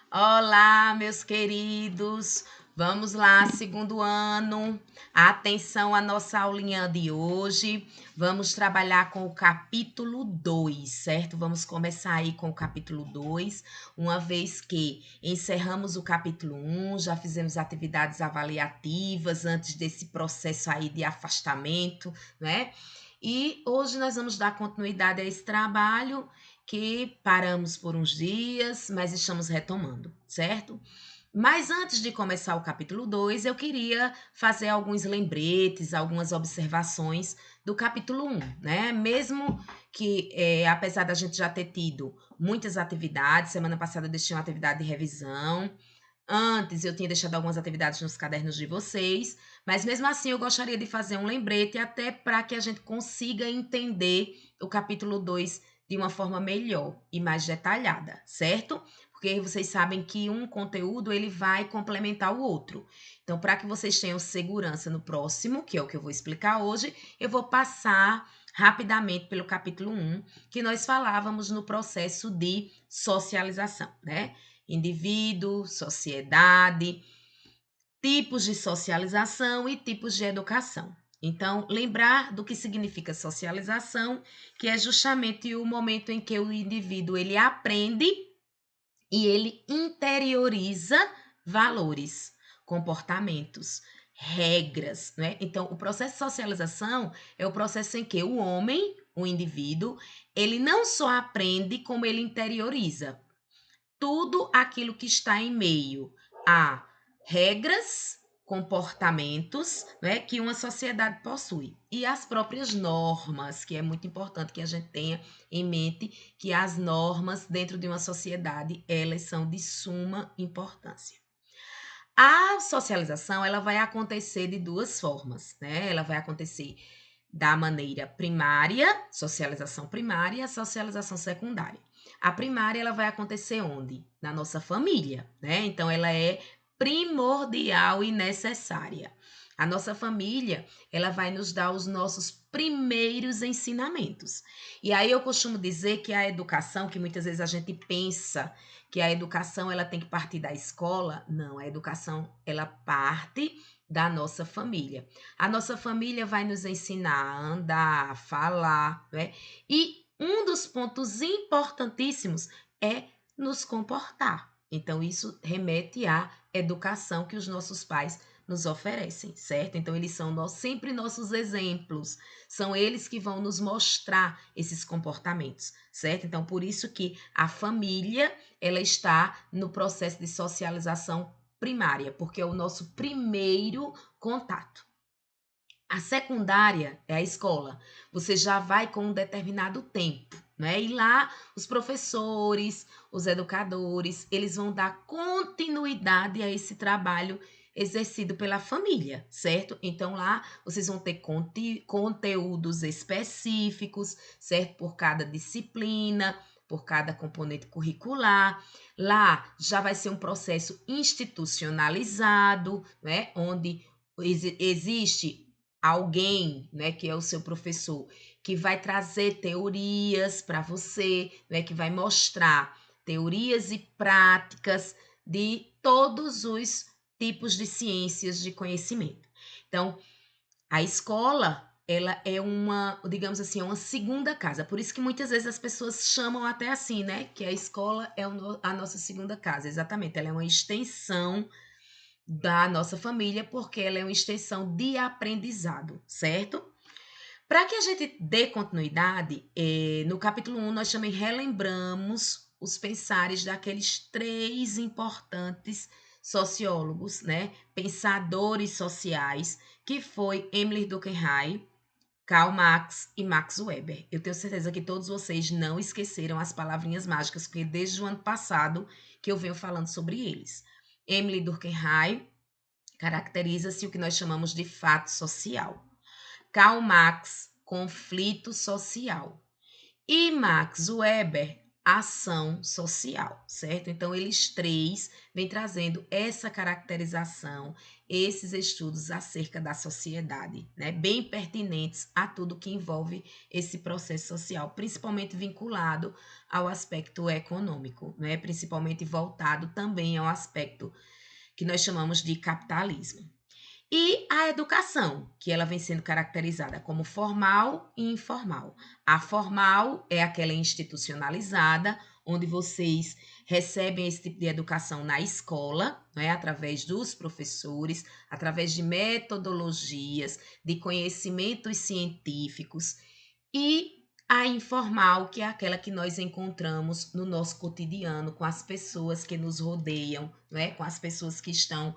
Olá, meus queridos. Vamos lá, segundo ano. Atenção à nossa aulinha de hoje. Vamos trabalhar com o capítulo 2, certo? Vamos começar aí com o capítulo 2, uma vez que encerramos o capítulo 1, já fizemos atividades avaliativas antes desse processo aí de afastamento, né? E hoje nós vamos dar continuidade a esse trabalho que paramos por uns dias, mas estamos retomando, certo? Mas antes de começar o capítulo 2, eu queria fazer alguns lembretes, algumas observações do capítulo 1, né? Mesmo que, apesar da gente já ter tido muitas atividades, semana passada eu deixei uma atividade de revisão, antes eu tinha deixado algumas atividades nos cadernos de vocês, mas mesmo assim eu gostaria de fazer um lembrete até para que a gente consiga entender o capítulo 2 de uma forma melhor e mais detalhada, certo? Porque vocês sabem que um conteúdo ele vai complementar o outro. Então, para que vocês tenham segurança no próximo, que é o que eu vou explicar hoje, eu vou passar rapidamente pelo capítulo 1, que nós falávamos no processo de socialização, né? Indivíduo, sociedade, tipos de socialização e tipos de educação. Então, lembrar do que significa socialização, que é justamente o momento em que o indivíduo ele aprende e ele interioriza valores, comportamentos, regras, né? Então, o processo de socialização é o processo em que o homem, o indivíduo, ele não só aprende, como ele interioriza tudo aquilo que está em meio a regras, comportamentos, né, que uma sociedade possui. E as próprias normas, que é muito importante que a gente tenha em mente que as normas dentro de uma sociedade, elas são de suma importância. A socialização, ela vai acontecer de duas formas, né? Ela vai acontecer da maneira primária, socialização primária, e socialização secundária. A primária ela vai acontecer onde? Na nossa família, né? Então ela é primordial e necessária. A nossa família, ela vai nos dar os nossos primeiros ensinamentos. E aí eu costumo dizer que a educação, que muitas vezes a gente pensa que a educação ela tem que partir da escola, não, a educação ela parte da nossa família. A nossa família vai nos ensinar a andar, a falar, né? E um dos pontos importantíssimos é nos comportar. Então, isso remete à educação que os nossos pais nos oferecem, certo? Então, eles são sempre nossos exemplos, são eles que vão nos mostrar esses comportamentos, certo? Então, por isso que a família, ela está no processo de socialização primária, porque é o nosso primeiro contato. A secundária é a escola. Você já vai com um determinado tempo, né? E lá os professores, os educadores, eles vão dar continuidade a esse trabalho exercido pela família, certo? Então lá vocês vão ter conteúdos específicos, certo? Por cada disciplina, por cada componente curricular. Lá já vai ser um processo institucionalizado, né? Onde existe alguém, né, que é o seu professor, que vai trazer teorias para você, né, que vai mostrar teorias e práticas de todos os tipos de ciências de conhecimento. Então, a escola, ela é uma, digamos assim, é uma segunda casa. Por isso que muitas vezes as pessoas chamam até assim, né, que a escola é a nossa segunda casa. Exatamente, ela é uma extensão da nossa família, porque ela é uma extensão de aprendizado, certo? Para que a gente dê continuidade, no capítulo 1 nós também relembramos os pensares daqueles três importantes sociólogos, né? Pensadores sociais, que foi Emily Durkheim, Karl Marx e Max Weber. Eu tenho certeza que todos vocês não esqueceram as palavrinhas mágicas, porque desde o ano passado que eu venho falando sobre eles. Emily Durkheim caracteriza-se o que nós chamamos de fato social. Karl Marx, conflito social. E Max Weber, ação social, certo? Então, eles três vêm trazendo essa caracterização, esses estudos acerca da sociedade, né? Bem pertinentes a tudo que envolve esse processo social, principalmente vinculado ao aspecto econômico, né? Principalmente voltado também ao aspecto que nós chamamos de capitalismo. E a educação, que ela vem sendo caracterizada como formal e informal. A formal é aquela institucionalizada, onde vocês recebem esse tipo de educação na escola, né, através dos professores, através de metodologias, de conhecimentos científicos, e a informal, que é aquela que nós encontramos no nosso cotidiano, com as pessoas que nos rodeiam, né, com as pessoas que estão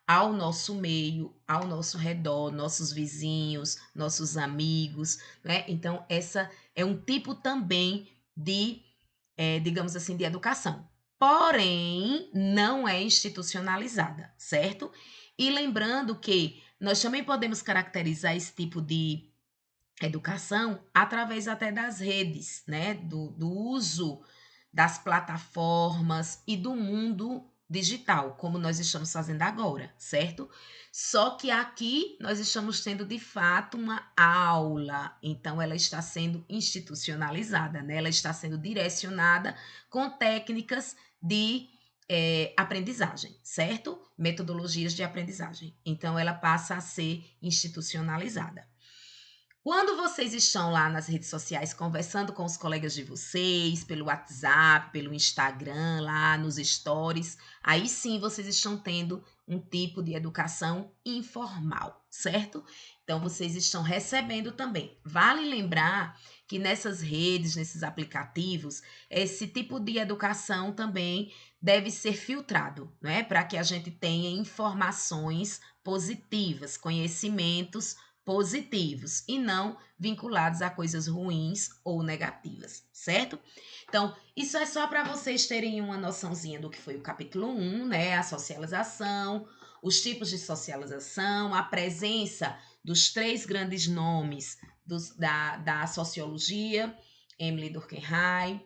ao nosso meio, ao nosso redor, nossos vizinhos, nossos amigos, né? Então, essa é um tipo também de, digamos assim, de educação. Porém, não é institucionalizada, certo? E lembrando que nós também podemos caracterizar esse tipo de educação através até das redes, né? Do uso das plataformas e do mundo digital, como nós estamos fazendo agora, certo? Só que aqui nós estamos tendo de fato uma aula, então ela está sendo institucionalizada, né? Ela está sendo direcionada com técnicas de aprendizagem, certo? Metodologias de aprendizagem. Então ela passa a ser institucionalizada. Quando vocês estão lá nas redes sociais conversando com os colegas de vocês, pelo WhatsApp, pelo Instagram, lá nos stories, aí sim vocês estão tendo um tipo de educação informal, certo? Então vocês estão recebendo também. Vale lembrar que nessas redes, nesses aplicativos, esse tipo de educação também deve ser filtrado, né? Para que a gente tenha informações positivas, conhecimentos positivos e não vinculados a coisas ruins ou negativas, certo? Então, isso é só para vocês terem uma noçãozinha do que foi o capítulo 1, né? A socialização, os tipos de socialização, a presença dos três grandes nomes da sociologia, Emily Durkheim,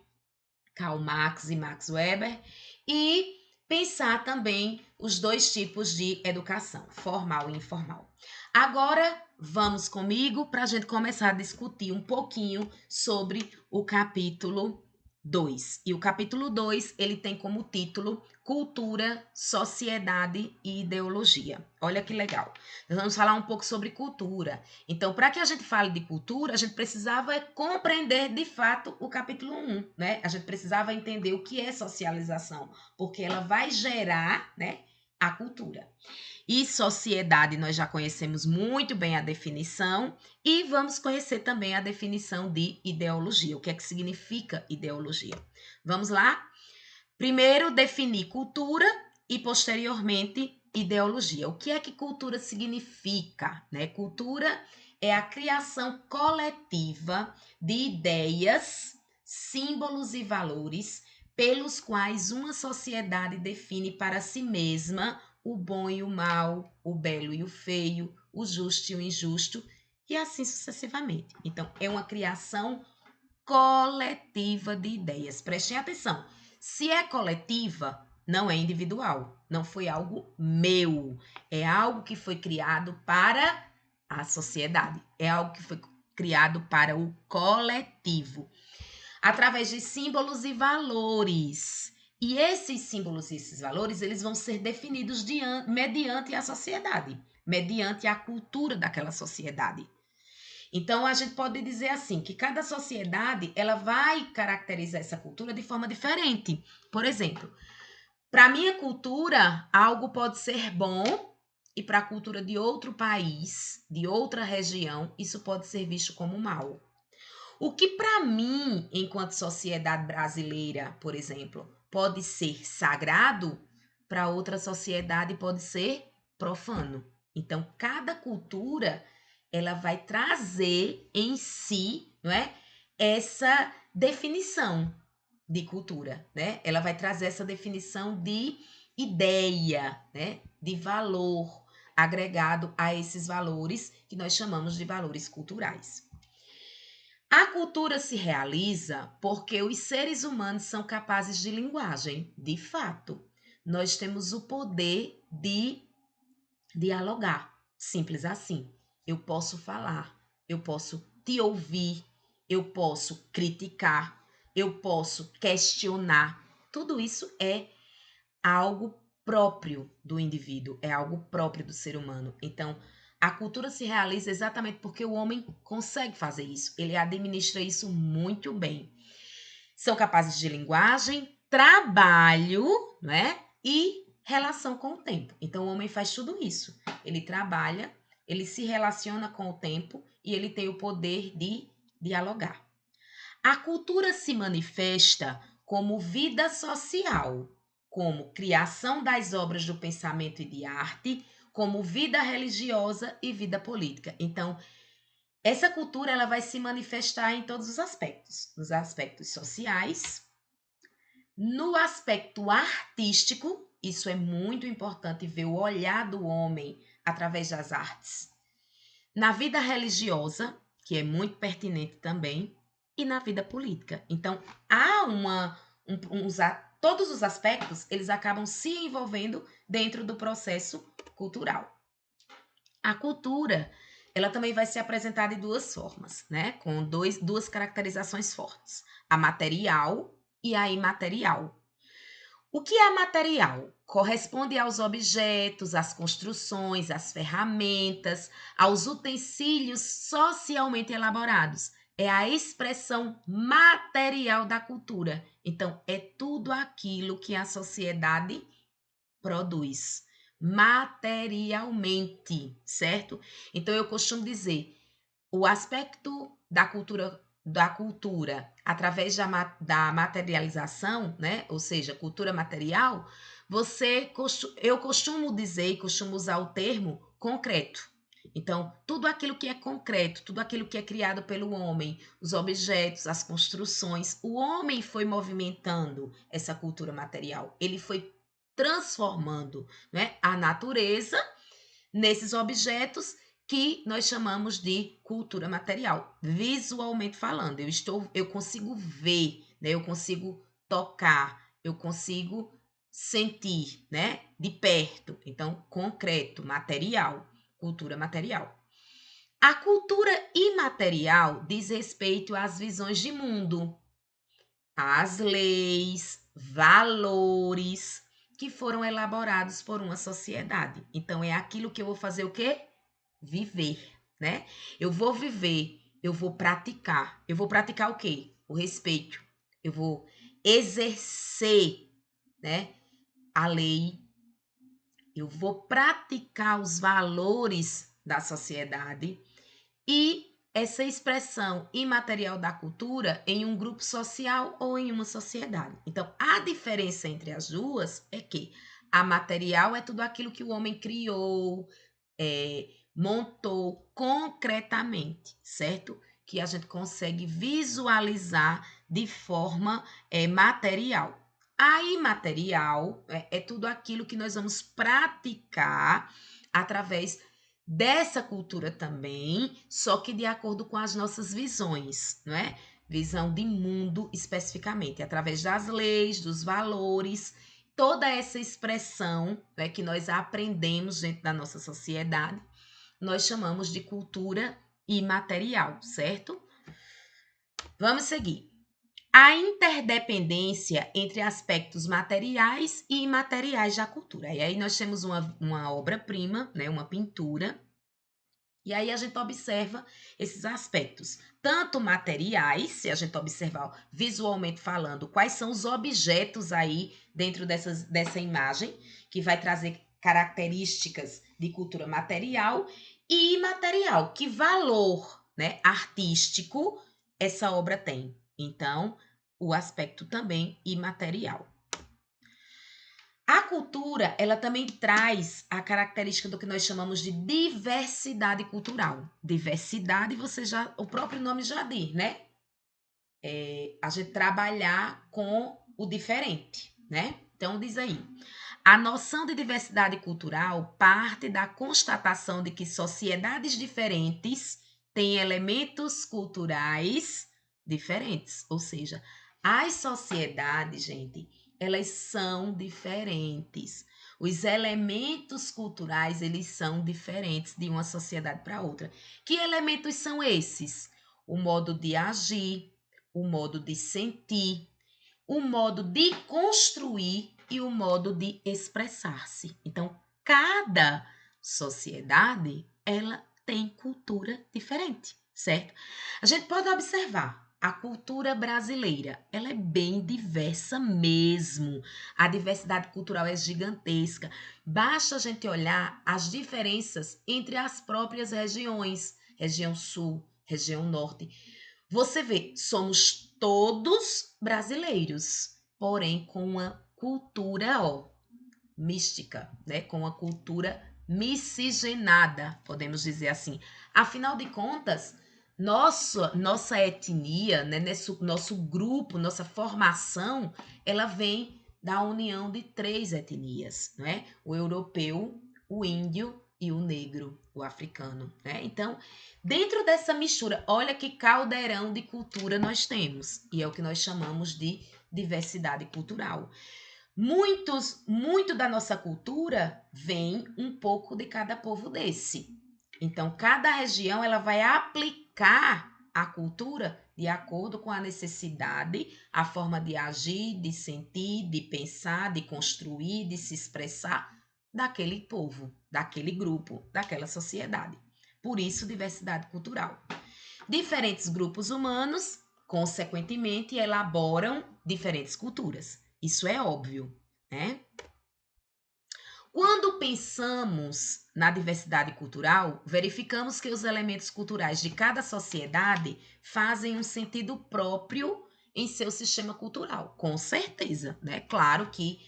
Karl Marx e Max Weber, e pensar também os dois tipos de educação, formal e informal. Agora, vamos comigo para a gente começar a discutir um pouquinho sobre o capítulo 2. E o capítulo 2, ele tem como título Cultura, Sociedade e Ideologia. Olha que legal. Nós vamos falar um pouco sobre cultura. Então, para que a gente fale de cultura, a gente precisava compreender de fato o capítulo 1, né? A gente precisava entender o que é socialização, porque ela vai gerar, né, a cultura. E sociedade, nós já conhecemos muito bem a definição e vamos conhecer também a definição de ideologia. O que é que significa ideologia? Vamos lá? Primeiro, definir cultura e, posteriormente, ideologia. O que é que cultura significa? Né? Cultura é a criação coletiva de ideias, símbolos e valores pelos quais uma sociedade define para si mesma o bom e o mal, o belo e o feio, o justo e o injusto, e assim sucessivamente. Então, é uma criação coletiva de ideias. Prestem atenção. Se é coletiva, não é individual. Não foi algo meu. É algo que foi criado para a sociedade. É algo que foi criado para o coletivo. Através de símbolos e valores. E esses símbolos e esses valores, eles vão ser definidos mediante a sociedade, mediante a cultura daquela sociedade. Então, a gente pode dizer assim, que cada sociedade, ela vai caracterizar essa cultura de forma diferente. Por exemplo, para a minha cultura, algo pode ser bom e para a cultura de outro país, de outra região, isso pode ser visto como mal. O que para mim, enquanto sociedade brasileira, por exemplo, pode ser sagrado, para outra sociedade pode ser profano. Então, cada cultura ela vai trazer em si, não é? Essa definição de cultura, né? Ela vai trazer essa definição de ideia, né? De valor agregado a esses valores que nós chamamos de valores culturais. A cultura se realiza porque os seres humanos são capazes de linguagem, de fato. Nós temos o poder de dialogar, simples assim. Eu posso falar, eu posso te ouvir, eu posso criticar, eu posso questionar. Tudo isso é algo próprio do indivíduo, é algo próprio do ser humano. Então, a cultura se realiza exatamente porque o homem consegue fazer isso, ele administra isso muito bem. São capazes de linguagem, trabalho, né? E relação com o tempo. Então, o homem faz tudo isso. Ele trabalha, ele se relaciona com o tempo e ele tem o poder de dialogar. A cultura se manifesta como vida social, como criação das obras do pensamento e de arte, como vida religiosa e vida política. Então, essa cultura ela vai se manifestar em todos os aspectos, nos aspectos sociais, no aspecto artístico, isso é muito importante ver o olhar do homem através das artes, na vida religiosa, que é muito pertinente também, e na vida política. Então, há todos os aspectos, eles acabam se envolvendo dentro do processo cultural. A cultura, ela também vai ser apresentada de duas formas, né? Com duas caracterizações fortes: a material e a imaterial. O que é material? Corresponde aos objetos, às construções, às ferramentas, aos utensílios socialmente elaborados. É a expressão material da cultura. Então, é tudo aquilo que a sociedade produz materialmente, certo? Então, eu costumo dizer, o aspecto da cultura através da materialização, né? Ou seja, cultura material, eu costumo dizer e costumo usar o termo concreto. Então, tudo aquilo que é concreto, tudo aquilo que é criado pelo homem, os objetos, as construções, o homem foi movimentando essa cultura material. Ele foi transformando, né, a natureza nesses objetos que nós chamamos de cultura material, visualmente falando. Eu consigo ver, né? Eu consigo tocar, eu consigo sentir, né? De perto. Então, concreto, material, cultura material. A cultura imaterial diz respeito às visões de mundo, às leis, valores que foram elaborados por uma sociedade. Então, é aquilo que eu vou fazer o quê? Viver, né? Eu vou viver, eu vou praticar. Eu vou praticar o quê? O respeito. Eu vou exercer, né, a lei. Eu vou praticar os valores da sociedade e essa expressão imaterial da cultura em um grupo social ou em uma sociedade. Então, a diferença entre as duas é que a material é tudo aquilo que o homem criou, montou concretamente, certo? Que a gente consegue visualizar de forma material. A imaterial é tudo aquilo que nós vamos praticar através dessa cultura também, só que de acordo com as nossas visões, não é? Visão de mundo especificamente, através das leis, dos valores, toda essa expressão, né, que nós aprendemos dentro da nossa sociedade, nós chamamos de cultura imaterial, certo? Vamos seguir. A interdependência entre aspectos materiais e imateriais da cultura. E aí nós temos uma obra-prima, né, uma pintura, e aí a gente observa esses aspectos, tanto materiais, se a gente observar visualmente falando, quais são os objetos aí dentro dessa imagem, que vai trazer características de cultura material e imaterial, que valor, né, artístico essa obra tem. Então, o aspecto também imaterial. A cultura, ela também traz a característica do que nós chamamos de diversidade cultural. Diversidade, o próprio nome já diz, né? A gente trabalhar com o diferente, né? Então diz aí. A noção de diversidade cultural parte da constatação de que sociedades diferentes tem elementos culturais diferentes, ou seja, as sociedades, gente, elas são diferentes. Os elementos culturais, eles são diferentes de uma sociedade para outra. Que elementos são esses? O modo de agir, o modo de sentir, o modo de construir e o modo de expressar-se. Então, cada sociedade, ela tem cultura diferente, certo? A gente pode observar a cultura brasileira, ela é bem diversa mesmo. A diversidade cultural é gigantesca. Basta a gente olhar as diferenças entre as próprias regiões, região sul, região norte. Você vê, somos todos brasileiros, porém com uma cultura, mística, né? Com uma cultura miscigenada, podemos dizer assim. Afinal de contas, nossa etnia, né? Nosso grupo, nossa formação, ela vem da união de 3 etnias, né? O europeu, o índio e o negro, o africano, né? Então, dentro dessa mistura, olha que caldeirão de cultura nós temos, e é o que nós chamamos de diversidade cultural. Muito da nossa cultura vem um pouco de cada povo desse. Então, cada região ela vai aplicar a cultura de acordo com a necessidade, a forma de agir, de sentir, de pensar, de construir, de se expressar daquele povo, daquele grupo, daquela sociedade. Por isso, diversidade cultural. Diferentes grupos humanos, consequentemente, elaboram diferentes culturas. Isso é óbvio, né? Quando pensamos na diversidade cultural, verificamos que os elementos culturais de cada sociedade fazem um sentido próprio em seu sistema cultural, com certeza, né? Claro que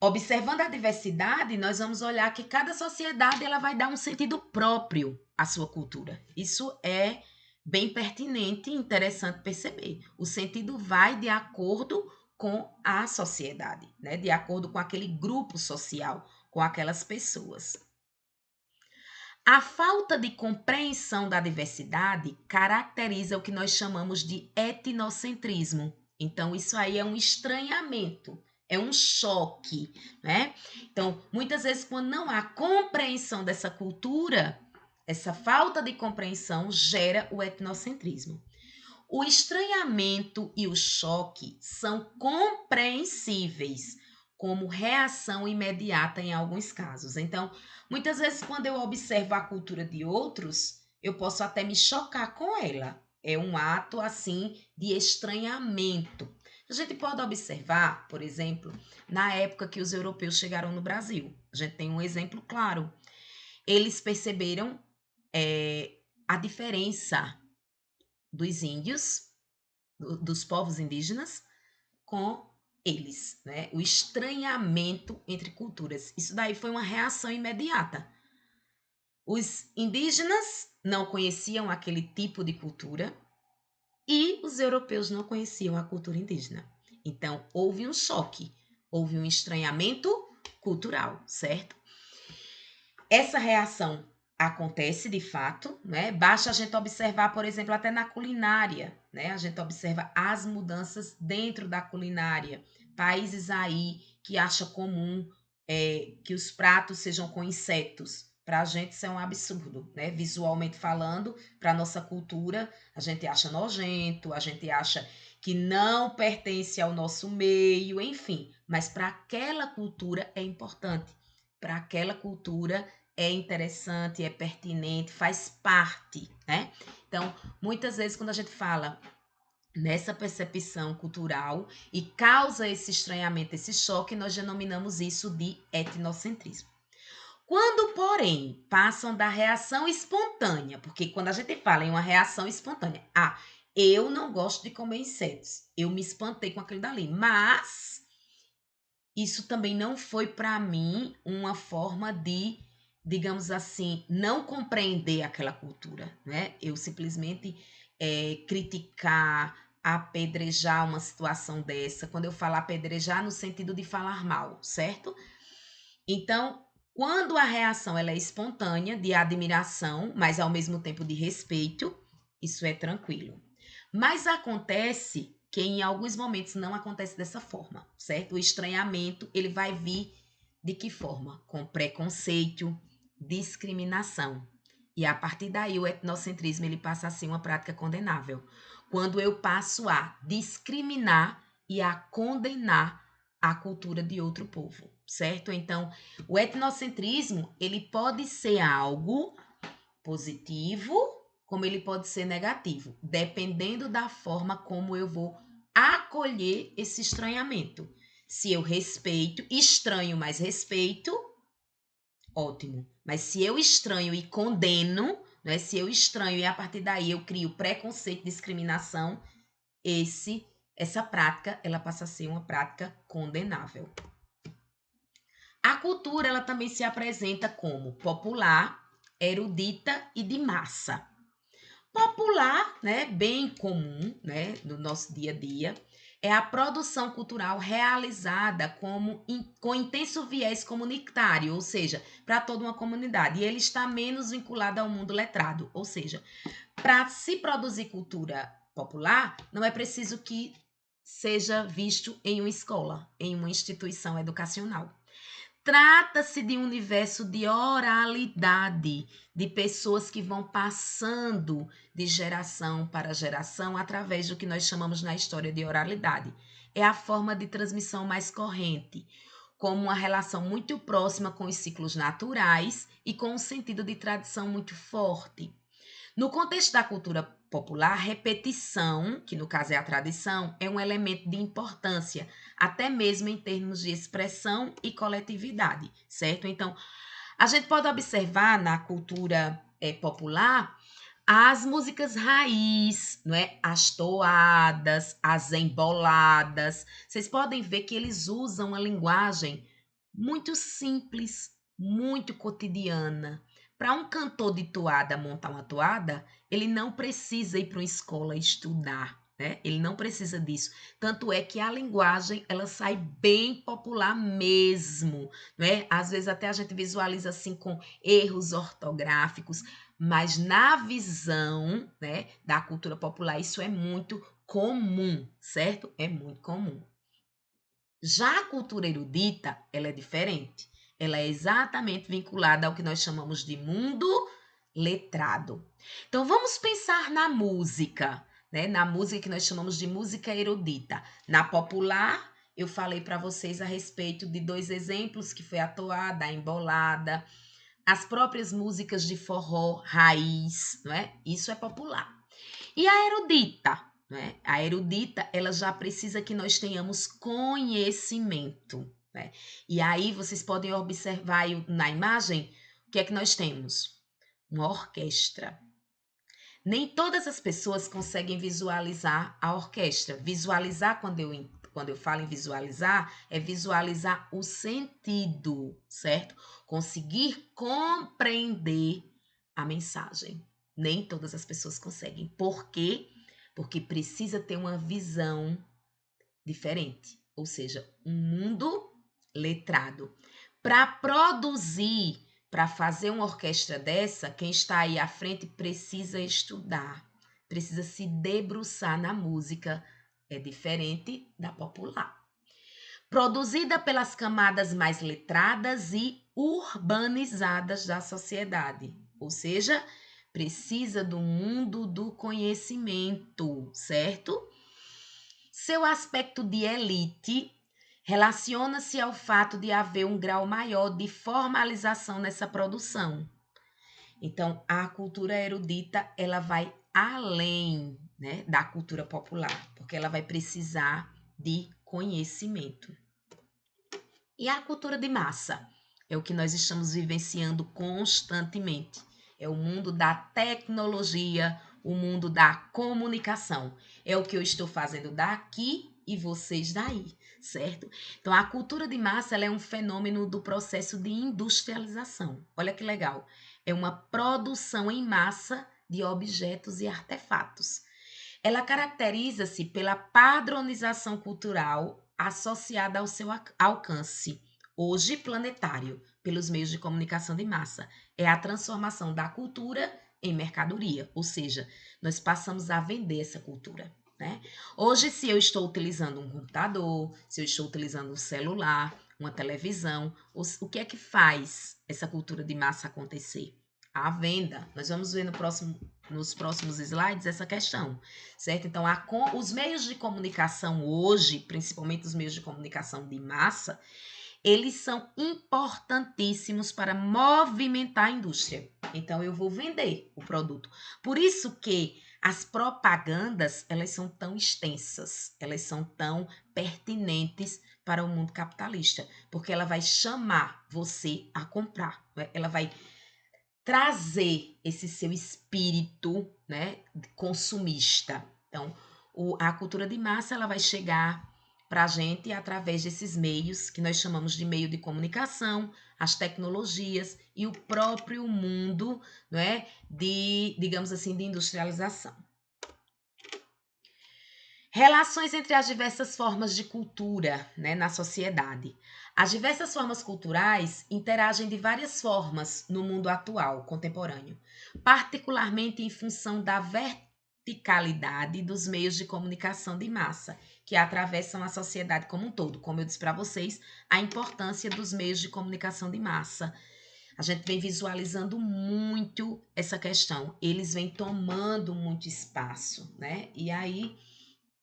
observando a diversidade, nós vamos olhar que cada sociedade ela vai dar um sentido próprio à sua cultura. Isso é bem pertinente e interessante perceber. O sentido vai de acordo com a sociedade, né? De acordo com aquele grupo social, com aquelas pessoas. A falta de compreensão da diversidade caracteriza o que nós chamamos de etnocentrismo. Então, isso aí é um estranhamento, é um choque, né? Então, muitas vezes, quando não há compreensão dessa cultura, essa falta de compreensão gera o etnocentrismo. O estranhamento e o choque são compreensíveis como reação imediata em alguns casos. Então, muitas vezes, quando eu observo a cultura de outros, eu posso até me chocar com ela. É um ato, assim, de estranhamento. A gente pode observar, por exemplo, na época que os europeus chegaram no Brasil. A gente tem um exemplo claro. Eles perceberam a diferença dos índios, dos povos indígenas, com eles, né? O estranhamento entre culturas. Isso daí foi uma reação imediata. Os indígenas não conheciam aquele tipo de cultura e os europeus não conheciam a cultura indígena. Então, houve um choque, houve um estranhamento cultural, certo? Essa reação acontece de fato, né? Basta a gente observar, por exemplo, até na culinária, né? A gente observa as mudanças dentro da culinária. Países aí que acham comum que os pratos sejam com insetos. Para a gente isso é um absurdo, né? Visualmente falando, para a nossa cultura, a gente acha nojento, a gente acha que não pertence ao nosso meio, enfim. Mas para aquela cultura é importante. Para aquela cultura é interessante, é pertinente, faz parte, né? Então, muitas vezes quando a gente fala nessa percepção cultural e causa esse estranhamento, esse choque, nós denominamos isso de etnocentrismo. Quando, porém, passam da reação espontânea, porque quando a gente fala em uma reação espontânea, eu não gosto de comer insetos, eu me espantei com aquilo dali, mas isso também não foi para mim uma forma de, digamos assim, não compreender aquela cultura, né? Eu simplesmente criticar, apedrejar uma situação dessa. Quando eu falo apedrejar, no sentido de falar mal, certo? Então, Quando a reação ela é espontânea, de admiração, mas ao mesmo tempo de respeito, isso é tranquilo. Mas acontece que em alguns momentos não acontece dessa forma, certo? O estranhamento, ele vai vir de que forma? Com preconceito, discriminação. E a partir daí o etnocentrismo ele passa a ser uma prática condenável. Quando eu passo a discriminar e a condenar a cultura de outro povo, certo? Então, o etnocentrismo, ele pode ser algo positivo, como ele pode ser negativo, dependendo da forma como eu vou acolher esse estranhamento. Se eu respeito, estranho, mas respeito, ótimo. Mas se eu estranho e condeno, né? Se eu estranho e a partir daí eu crio preconceito, discriminação, essa prática ela passa a ser uma prática condenável. A cultura ela também se apresenta como popular, erudita e de massa. Popular, né, bem comum, né, no nosso dia a dia, é a produção cultural realizada com intenso viés comunitário, ou seja, para toda uma comunidade. E ele está menos vinculado ao mundo letrado, ou seja, para se produzir cultura popular, não é preciso que seja visto em uma escola, em uma instituição educacional. Trata-se de um universo de oralidade, de pessoas que vão passando de geração para geração através do que nós chamamos na história de oralidade. É a forma de transmissão mais corrente, como uma relação muito próxima com os ciclos naturais e com um sentido de tradição muito forte. No contexto da cultura popular, repetição, que no caso é a tradição, é um elemento de importância, até mesmo em termos de expressão e coletividade, certo? Então, a gente pode observar na cultura popular as músicas raiz, não é? As toadas, as emboladas. Vocês podem ver que eles usam uma linguagem muito simples, muito cotidiana. Para um cantor de toada montar uma toada, ele não precisa ir para uma escola estudar, né? Ele não precisa disso. Tanto é que a linguagem, ela sai bem popular mesmo, né? Às vezes até a gente visualiza assim com erros ortográficos, mas na visão, né, da cultura popular isso é muito comum, certo? É muito comum. Já a cultura erudita, ela é diferente. Ela é exatamente vinculada ao que nós chamamos de mundo letrado. Então vamos pensar na música, né? Na música que nós chamamos de música erudita. Na popular, eu falei para vocês a respeito de dois exemplos, que foi a toada, a embolada, as próprias músicas de forró raiz, não é? Isso é popular. E a erudita, né? A erudita, ela já precisa que nós tenhamos conhecimento, né? E aí vocês podem observar aí na imagem o que é que nós temos? Uma orquestra. Nem todas as pessoas conseguem visualizar a orquestra. Visualizar, quando eu falo em visualizar, é visualizar o sentido, certo? Conseguir compreender a mensagem. Nem todas as pessoas conseguem. Por quê? Porque precisa ter uma visão diferente, ou seja, um mundo letrado. Para produzir, para fazer uma orquestra dessa, quem está aí à frente precisa estudar, precisa se debruçar na música, é diferente da popular. Produzida pelas camadas mais letradas e urbanizadas da sociedade, ou seja, precisa do mundo do conhecimento, certo? Seu aspecto de elite relaciona-se ao fato de haver um grau maior de formalização nessa produção. Então, a cultura erudita, ela vai além, né, da cultura popular, porque ela vai precisar de conhecimento. E a cultura de massa é o que nós estamos vivenciando constantemente. É o mundo da tecnologia, o mundo da comunicação. É o que eu estou fazendo daqui e vocês daí, certo? Então, a cultura de massa ela é um fenômeno do processo de industrialização. Olha que legal. É uma produção em massa de objetos e artefatos. Ela caracteriza-se pela padronização cultural associada ao seu alcance, hoje planetário, pelos meios de comunicação de massa. É a transformação da cultura em mercadoria, ou seja, nós passamos a vender essa cultura, né? Hoje, se eu estou utilizando um computador, se eu estou utilizando um celular, uma televisão, o que é que faz essa cultura de massa acontecer? A venda. Nós vamos ver nos próximos slides essa questão, certo? Então, os meios de comunicação hoje, principalmente os meios de comunicação de massa, eles são importantíssimos para movimentar a indústria. Então, eu vou vender o produto. Por isso que as propagandas, elas são tão extensas, elas são tão pertinentes para o mundo capitalista, porque ela vai chamar você a comprar, né? Ela vai trazer esse seu espírito, né, consumista. Então, a cultura de massa ela vai chegar para a gente através desses meios que nós chamamos de meio de comunicação, as tecnologias e o próprio mundo, não é, de, digamos assim, de industrialização. Relações entre as diversas formas de cultura, né, na sociedade. As diversas formas culturais interagem de várias formas no mundo atual, contemporâneo, particularmente em função da verticalidade dos meios de comunicação de massa, que atravessam a sociedade como um todo. Como eu disse para vocês, a importância dos meios de comunicação de massa. A gente vem visualizando muito essa questão. Eles vêm tomando muito espaço, né? E aí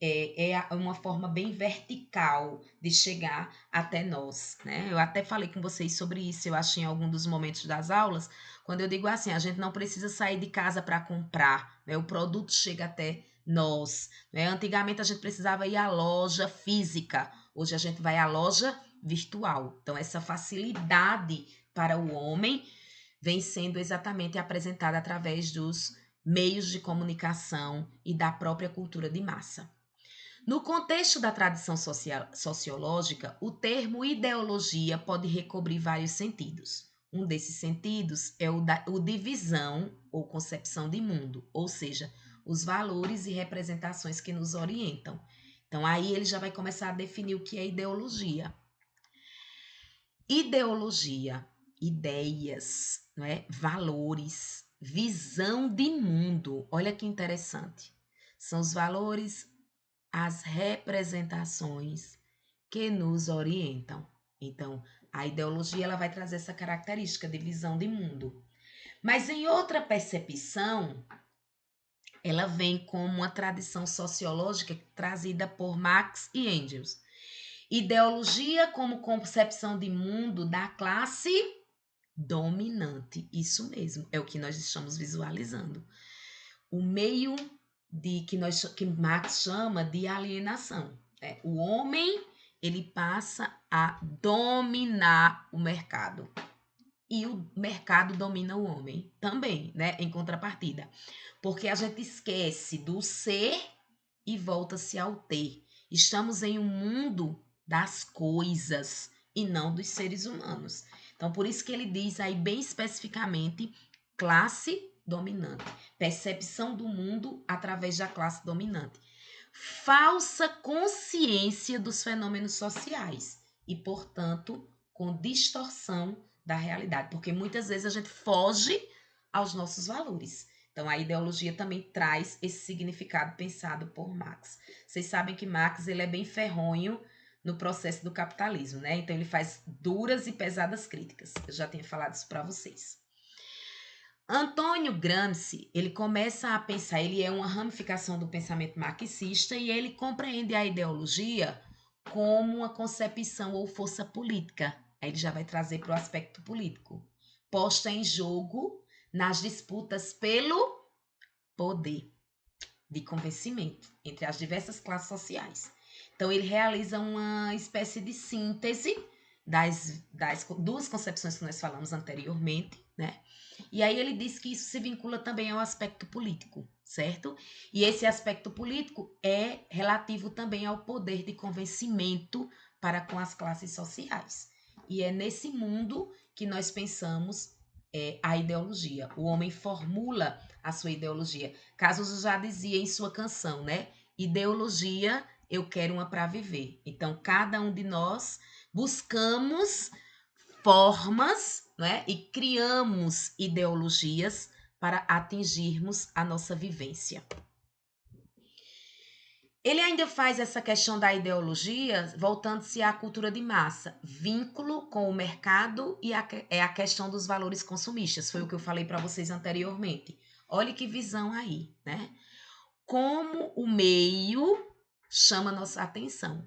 é uma forma bem vertical de chegar até nós, né? Eu até falei com vocês sobre isso, eu acho, em algum dos momentos das aulas, quando eu digo assim, a gente não precisa sair de casa para comprar, né? O produto chega até nós, né? Antigamente a gente precisava ir à loja física, hoje a gente vai à loja virtual. Então, essa facilidade para o homem vem sendo exatamente apresentada através dos meios de comunicação e da própria cultura de massa. No contexto da tradição sociológica, o termo ideologia pode recobrir vários sentidos. Um desses sentidos é o de visão ou concepção de mundo, ou seja, os valores e representações que nos orientam. Então, aí ele já vai começar a definir o que é ideologia. Ideologia, ideias, não é? Valores, visão de mundo. Olha que interessante. São os valores, as representações que nos orientam. Então, a ideologia ela vai trazer essa característica de visão de mundo. Mas em outra percepção, ela vem como uma tradição sociológica trazida por Marx e Engels. Ideologia como concepção de mundo da classe dominante. Isso mesmo, é o que nós estamos visualizando. O meio que Marx chama de alienação. Né? O homem ele passa a dominar o mercado. E o mercado domina o homem também, né? Em contrapartida. Porque a gente esquece do ser e volta-se ao ter. Estamos em um mundo das coisas e não dos seres humanos. Então, por isso que ele diz aí bem especificamente classe dominante, percepção do mundo através da classe dominante, falsa consciência dos fenômenos sociais e, portanto, com distorção da realidade, porque muitas vezes a gente foge aos nossos valores. Então, a ideologia também traz esse significado pensado por Marx. Vocês sabem que Marx ele é bem ferronho no processo do capitalismo, né? Então, ele faz duras e pesadas críticas. Eu já tinha falado isso para vocês. Antônio Gramsci, ele começa a pensar, ele é uma ramificação do pensamento marxista e ele compreende a ideologia como uma concepção ou força política. Aí ele já vai trazer para o aspecto político, posta em jogo nas disputas pelo poder de convencimento entre as diversas classes sociais. Então, ele realiza uma espécie de síntese das duas concepções que nós falamos anteriormente, né? E aí ele diz que isso se vincula também ao aspecto político, certo? E esse aspecto político é relativo também ao poder de convencimento para com as classes sociais. E é nesse mundo que nós pensamos a ideologia. O homem formula a sua ideologia. Cazuza já dizia em sua canção, né? Ideologia, eu quero uma para viver. Então, cada um de nós buscamos formas, né? E criamos ideologias para atingirmos a nossa vivência. Ele ainda faz essa questão da ideologia voltando-se à cultura de massa, vínculo com o mercado e a questão dos valores consumistas. Foi o que eu falei para vocês anteriormente. Olha que visão aí, né? Como o meio chama nossa atenção.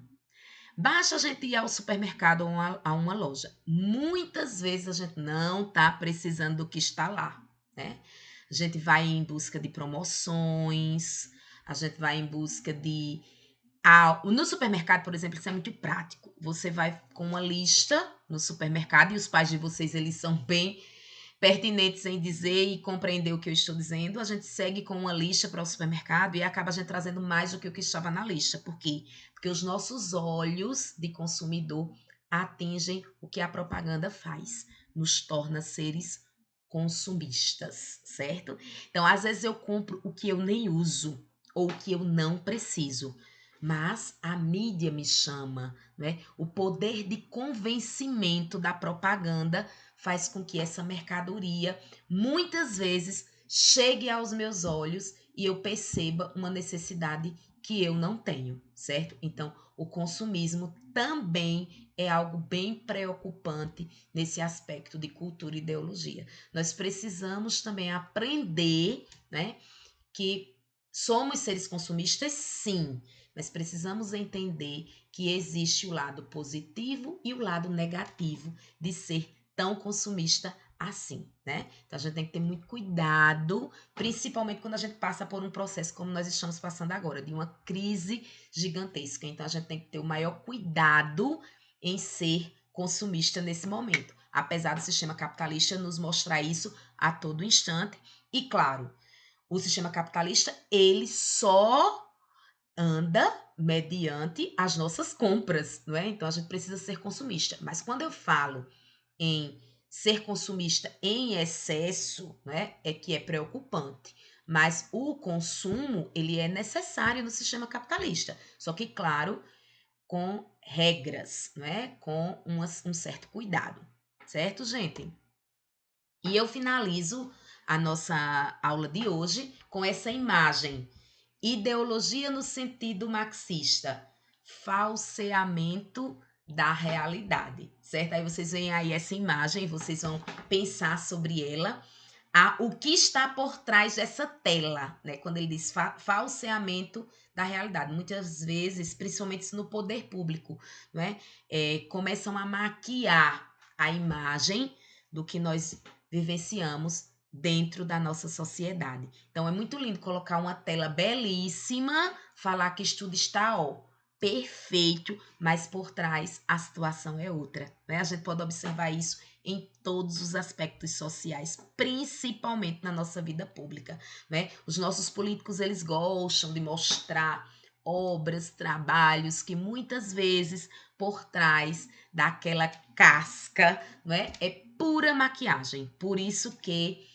Basta a gente ir ao supermercado ou a uma loja. Muitas vezes a gente não está precisando do que está lá, né? A gente vai em busca de promoções, a gente vai em busca de... no supermercado, por exemplo, isso é muito prático. Você vai com uma lista no supermercado e os pais de vocês, eles são bem pertinentes em dizer e compreender o que eu estou dizendo. A gente segue com uma lista para o supermercado e acaba a gente trazendo mais do que o que estava na lista. Por quê? Porque os nossos olhos de consumidor atingem o que a propaganda faz. Nos torna seres consumistas, certo? Então, às vezes eu compro o que eu nem uso ou o que eu não preciso. Mas a mídia me chama, né? O poder de convencimento da propaganda faz com que essa mercadoria, muitas vezes, chegue aos meus olhos e eu perceba uma necessidade que eu não tenho, certo? Então, o consumismo também é algo bem preocupante nesse aspecto de cultura e ideologia. Nós precisamos também aprender, né, que somos seres consumistas, sim, mas precisamos entender que existe o lado positivo e o lado negativo de ser tão consumista assim, né? Então a gente tem que ter muito cuidado, principalmente quando a gente passa por um processo como nós estamos passando agora, de uma crise gigantesca. Então a gente tem que ter o maior cuidado em ser consumista nesse momento, apesar do sistema capitalista nos mostrar isso a todo instante. E claro, o sistema capitalista, ele só anda mediante as nossas compras, não é? Então a gente precisa ser consumista. Mas quando eu falo em ser consumista em excesso, né, é que é preocupante. Mas o consumo, ele é necessário no sistema capitalista. Só que, claro, com regras, né, com um certo cuidado. Certo, gente? E eu finalizo a nossa aula de hoje com essa imagem. Ideologia no sentido marxista, falseamento da realidade, certo? Aí vocês veem aí essa imagem, vocês vão pensar sobre ela, o que está por trás dessa tela, né? Quando ele diz falseamento da realidade, muitas vezes, principalmente no poder público, né? Começam a maquiar a imagem do que nós vivenciamos dentro da nossa sociedade. Então é muito lindo colocar uma tela belíssima, falar que tudo está perfeito, mas por trás a situação é outra, né? A gente pode observar isso em todos os aspectos sociais, principalmente na nossa vida pública, né? Os nossos políticos, eles gostam de mostrar obras, trabalhos que muitas vezes por trás daquela casca, né, é pura maquiagem. Por isso que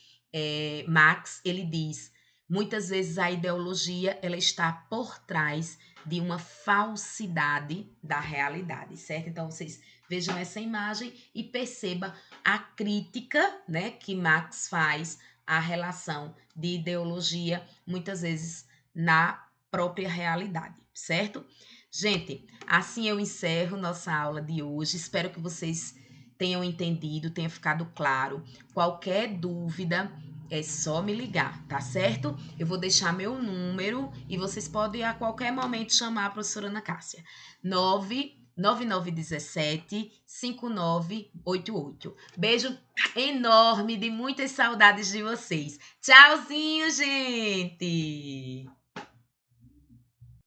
Marx, ele diz, muitas vezes a ideologia, ela está por trás de uma falsidade da realidade, certo? Então, vocês vejam essa imagem e perceba a crítica, né, que Marx faz à relação de ideologia, muitas vezes na própria realidade, certo? Gente, assim eu encerro nossa aula de hoje. Espero que vocês tenham entendido, tenha ficado claro. Qualquer dúvida, é só me ligar, tá certo? Eu vou deixar meu número e vocês podem a qualquer momento chamar a professora Ana Cássia. 99917-5988. Beijo enorme, de muitas saudades de vocês. Tchauzinho, gente!